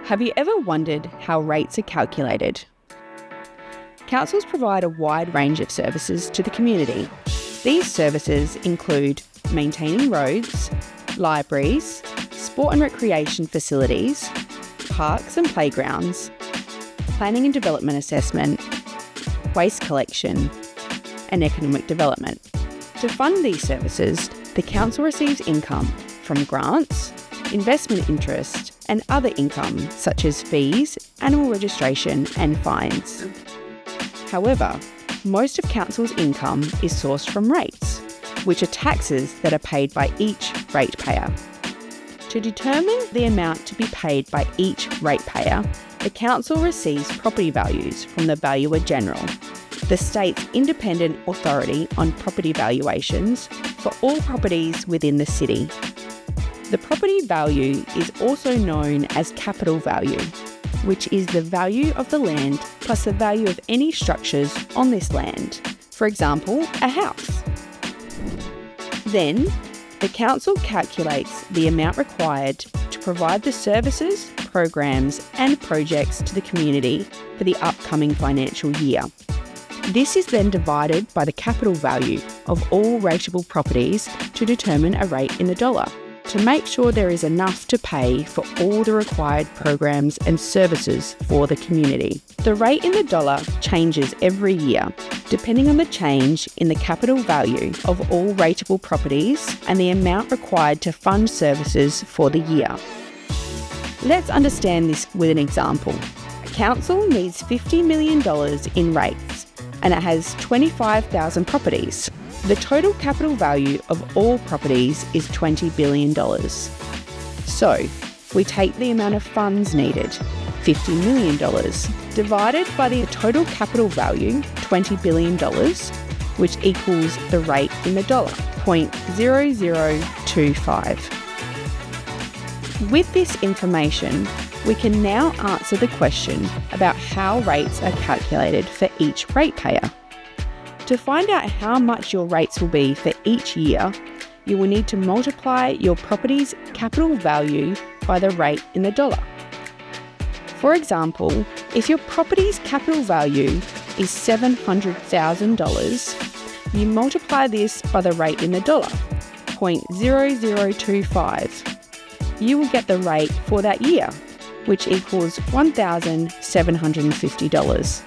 Have you ever wondered how rates are calculated? Councils provide a wide range of services to the community. These services include maintaining roads, libraries, sport and recreation facilities, parks and playgrounds, planning and development assessment, waste collection, and economic development. To fund these services, the council receives income from grants, investment interest, and other income such as fees, animal registration, and fines. However, most of council's income is sourced from rates, which are taxes that are paid by each ratepayer. To determine the amount to be paid by each ratepayer, the council receives property values from the Valuer General, the state's independent authority on property valuations for all properties within the city. The property value is also known as capital value, which is the value of the land plus the value of any structures on this land, for example, a house. Then, the council calculates the amount required to provide the services, programs and projects to the community for the upcoming financial year. This is then divided by the capital value of all rateable properties to determine a rate in the dollar, to make sure there is enough to pay for all the required programs and services for the community. The rate in the dollar changes every year, depending on the change in the capital value of all rateable properties and the amount required to fund services for the year. Let's understand this with an example. A council needs $50 million in rates, and it has 25,000 properties. The total capital value of all properties is $20 billion. So, we take the amount of funds needed, $50 million, divided by the total capital value, $20 billion, which equals the rate in the dollar, 0.0025. With this information, we can now answer the question about how rates are calculated for each ratepayer. To find out how much your rates will be for each year, you will need to multiply your property's capital value by the rate in the dollar. For example, if your property's capital value is $700,000, you multiply this by the rate in the dollar, 0.0025. You will get the rate for that year, which equals $1,750.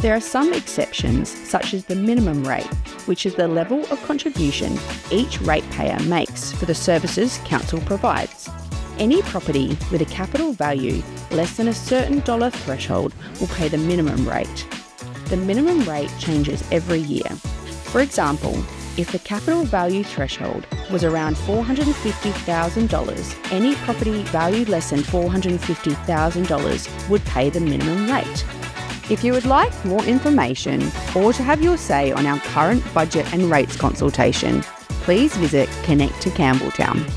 There are some exceptions, such as the minimum rate, which is the level of contribution each ratepayer makes for the services council provides. Any property with a capital value less than a certain dollar threshold will pay the minimum rate. The minimum rate changes every year. For example, if the capital value threshold was around $450,000, any property valued less than $450,000 would pay the minimum rate. If you would like more information or to have your say on our current budget and rates consultation, please visit Connect to Campbelltown.